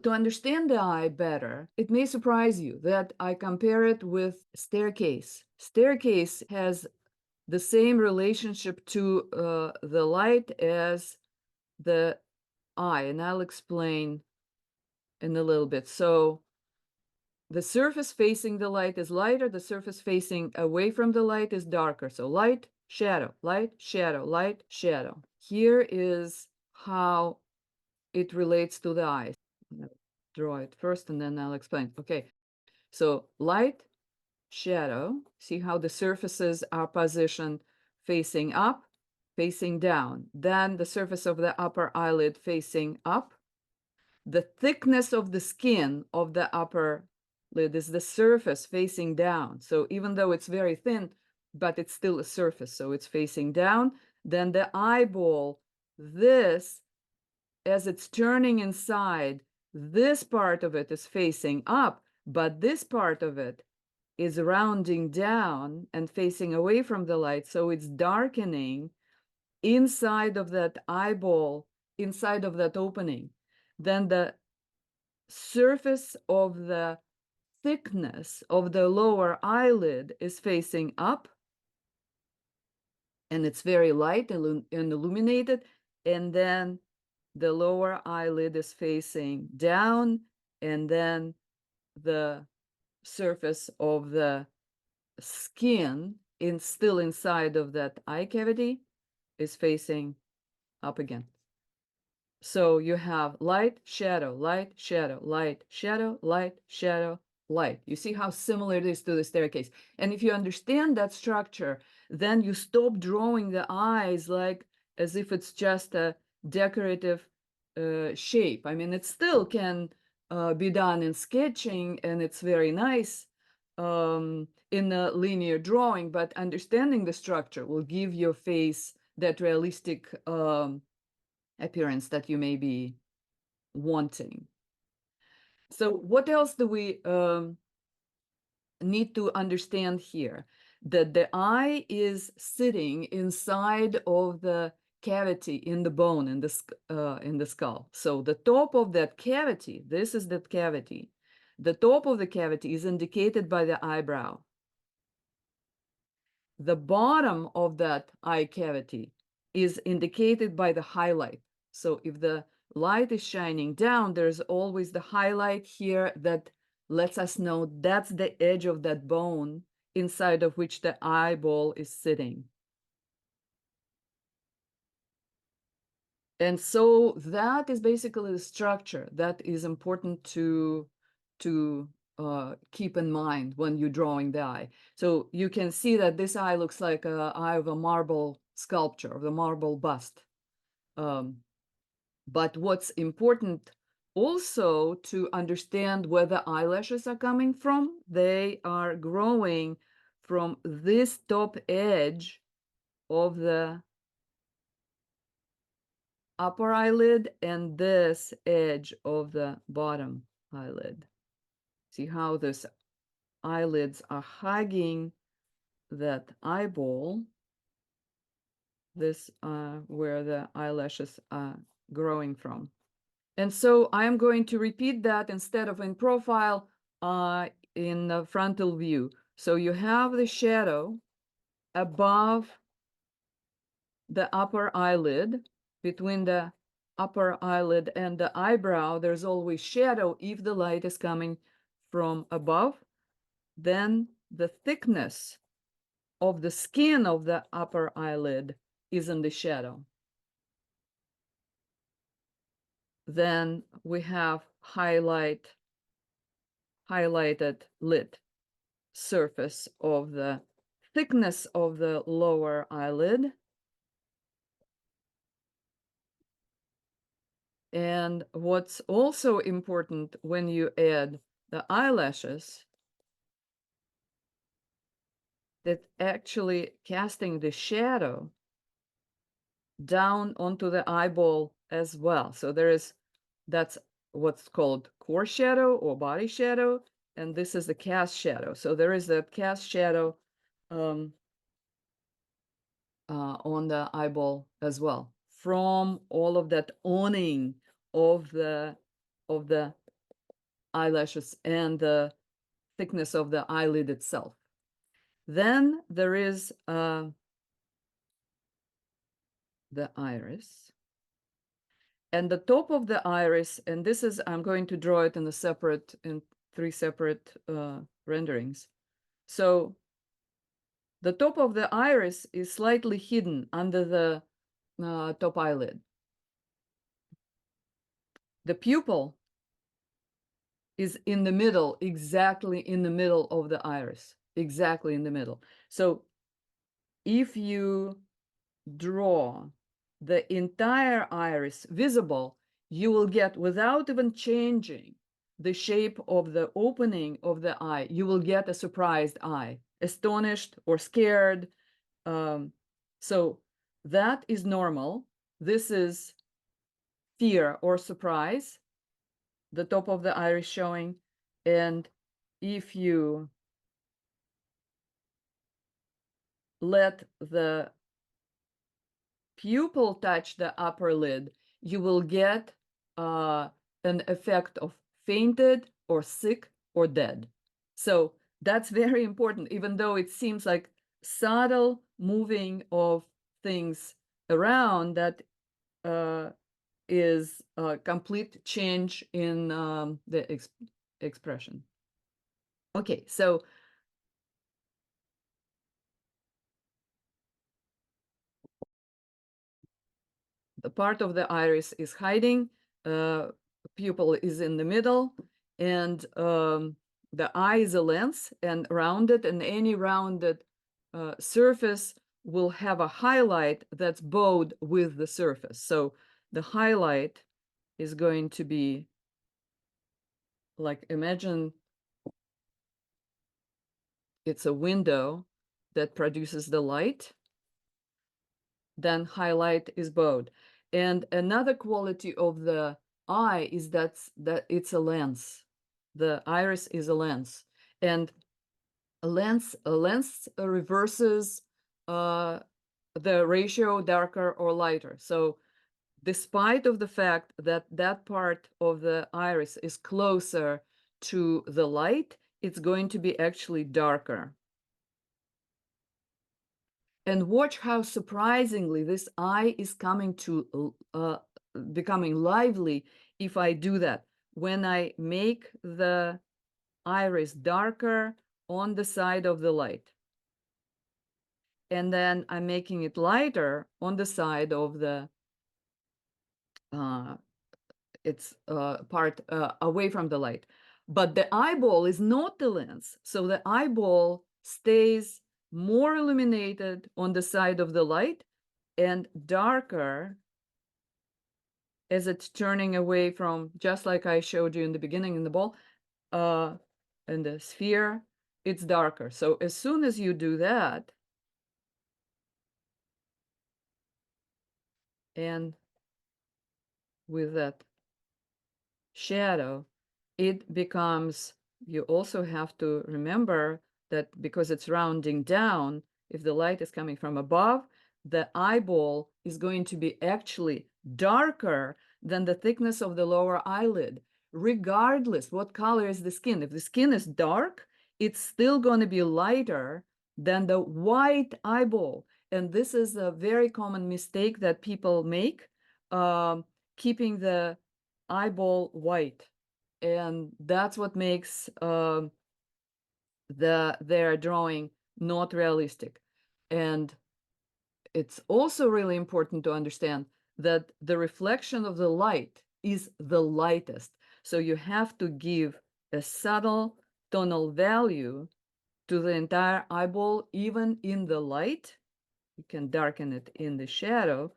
To understand the eye better, it may surprise you that I compare it with staircase. Staircase has the same relationship to the light as the eye, and I'll explain in a little bit. So the surface facing the light is lighter, the surface facing away from the light is darker. So light, shadow, light, shadow, light, shadow. Here is how it relates to the eyes. Draw it first and then I'll explain. Okay, so light, shadow. See how the surfaces are positioned facing up, facing down. Then the surface of the upper eyelid facing up. The thickness of the skin of the upper lid is the surface facing down. So even though it's very thin, but it's still a surface, so it's facing down. Then the eyeball, this, as it's turning inside, this part of it is facing up, but this part of it is rounding down and facing away from the light, so it's darkening inside of that eyeball, inside of that opening. Then the surface of the thickness of the lower eyelid is facing up, and it's very light and illuminated, and then the lower eyelid is facing down, and then the surface of the skin still inside of that eye cavity is facing up again. So you have light, shadow, light, shadow, light, shadow, light, shadow, light. You see how similar it is to the staircase. And if you understand that structure, then you stop drawing the eyes like as if it's just a decorative shape. I mean, it still can be done in sketching, and it's very nice in a linear drawing, but understanding the structure will give your face that realistic appearance that you may be wanting. So what else do we need to understand here? That the eye is sitting inside of the cavity in the bone in the skull. So the top of that cavity, this is that cavity. The top of the cavity is indicated by the eyebrow. The bottom of that eye cavity is indicated by the highlight. So if the light is shining down, there's always the highlight here that lets us know that's the edge of that bone inside of which the eyeball is sitting. And so that is basically the structure that is important to keep in mind when you're drawing the eye. So you can see that this eye looks like an eye of a marble sculpture, of the marble bust. But what's important also to understand where the eyelashes are coming from. They are growing from this top edge of the upper eyelid and this edge of the bottom eyelid. See how these eyelids are hugging that eyeball. This where the eyelashes are growing from. And so I'm going to repeat that instead of in profile in the frontal view. So you have the shadow above the upper eyelid, between the upper eyelid and the eyebrow. There's always shadow if the light is coming from above. Then the thickness of the skin of the upper eyelid is in the shadow. Then we have highlighted lid, surface of the thickness of the lower eyelid. And what's also important when you add the eyelashes, that actually casting the shadow down onto the eyeball as well. So that's what's called core shadow or body shadow, and this is the cast shadow. So there is a cast shadow on the eyeball as well, from all of that owning of the eyelashes and the thickness of the eyelid itself. Then there is the iris. And the top of the iris, and this is, I'm going to draw it in three separate renderings. So the top of the iris is slightly hidden under the top eyelid. The pupil is in the middle, exactly in the middle of the iris, exactly in the middle. So if you draw the entire iris visible, you will get, without even changing the shape of the opening of the eye, you will get a surprised eye, astonished or scared. So that is normal. This is fear or surprise, the top of the iris showing. And if you let the pupil touch the upper lid, you will get an effect of fainted or sick or dead. So that's very important, even though it seems like subtle moving of things around, that is a complete change in the expression. Okay, so the part of the iris is hiding, pupil is in the middle, and the eye is a lens and rounded, and any rounded surface will have a highlight that's bowed with the surface. So the highlight is going to be like, imagine it's a window that produces the light, then highlight is bowed. And another quality of the eye is that it's a lens. The iris is a lens, and a lens reverses the ratio darker or lighter. So despite of the fact that that part of the iris is closer to the light, it's going to be actually darker. And watch how surprisingly this eye is coming to becoming lively if I do that. When I make the iris darker on the side of the light, and then I'm making it lighter on the side of the part away from the light. But the eyeball is not the lens, so the eyeball stays more illuminated on the side of the light and darker as it's turning away from, just like I showed you in the beginning in the ball, in the sphere, it's darker. So as soon as you do that, and with that shadow, it becomes, you also have to remember that because it's rounding down, if the light is coming from above, the eyeball is going to be actually darker than the thickness of the lower eyelid, regardless what color is the skin. If the skin is dark, it's still going to be lighter than the white eyeball. And this is a very common mistake that people make, keeping the eyeball white, and that's what makes their drawing not realistic. And it's also really important to understand that the reflection of the light is the lightest, so you have to give a subtle tonal value to the entire eyeball, even in the light. You can darken it in the shadow,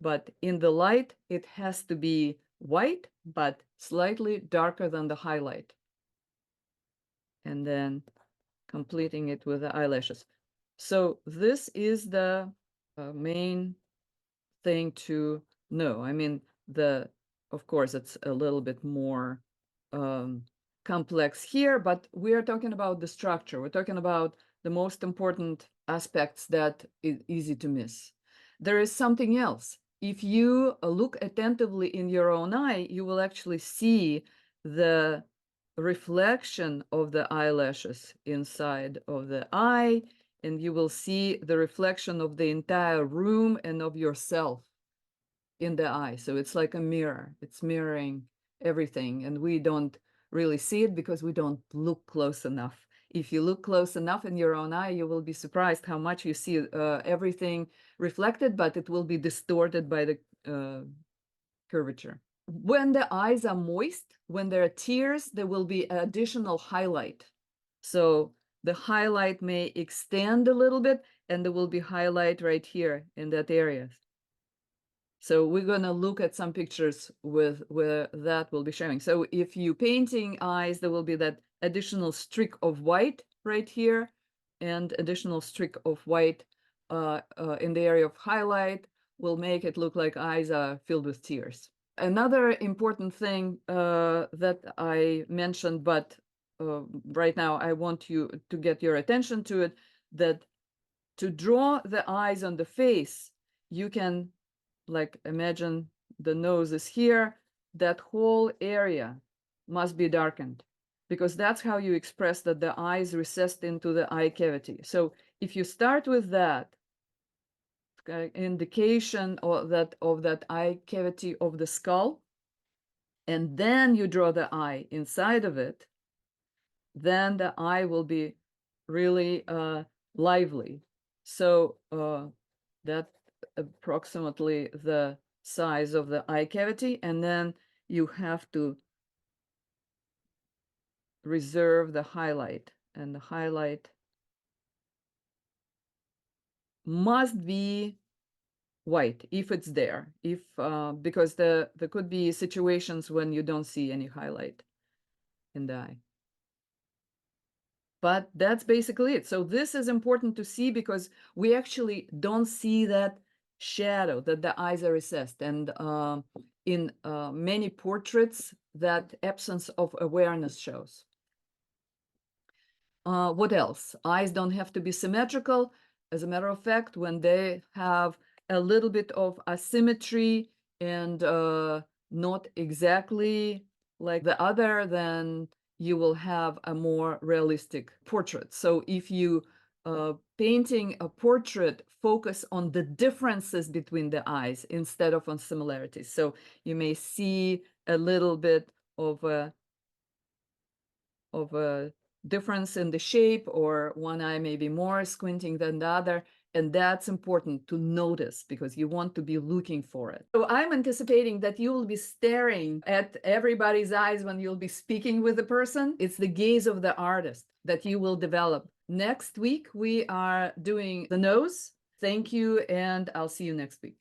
but in the light, it has to be white, but slightly darker than the highlight. And then completing it with the eyelashes. So this is the main thing to know. I mean, of course, it's a little bit more complex here, but we are talking about the structure. We're talking about the most important aspects that is easy to miss. There is something else. If you look attentively in your own eye, you will actually see the reflection of the eyelashes inside of the eye, and you will see the reflection of the entire room and of yourself in the eye. So it's like a mirror. It's mirroring everything, and we don't really see it because we don't look close enough. If you look close enough in your own eye, you will be surprised how much you see everything reflected, but it will be distorted by the curvature. When the eyes are moist, when there are tears, there will be additional highlight. So the highlight may extend a little bit, and there will be highlight right here in that area. So we're going to look at some pictures with where that will be showing. So if you painting eyes, there will be that additional streak of white right here and additional streak of white in the area of highlight will make it look like eyes are filled with tears. Another important thing that I mentioned, but right now I want you to get your attention to it, that to draw the eyes on the face, you can like imagine the nose is here, that whole area must be darkened because that's how you express that the eye is recessed into the eye cavity. So if you start with that indication of that eye cavity of the skull, and then you draw the eye inside of it, then the eye will be really lively. So that approximately the size of the eye cavity, and then you have to reserve the highlight, and the highlight must be white if it's there, if because there could be situations when you don't see any highlight in the eye. But that's basically it. So this is important to see because we actually don't see that shadow, that the eyes are recessed. And in many portraits, that absence of awareness shows. What else? Eyes don't have to be symmetrical. As a matter of fact, when they have a little bit of asymmetry and not exactly like the other, then you will have a more realistic portrait. So if you painting a portrait, focus on the differences between the eyes instead of on similarities. So you may see a little bit of a difference in the shape, or one eye may be more squinting than the other. And that's important to notice because you want to be looking for it. So I'm anticipating that you will be staring at everybody's eyes when you'll be speaking with the person. It's the gaze of the artist that you will develop. Next week, we are doing the nose. Thank you, and I'll see you next week.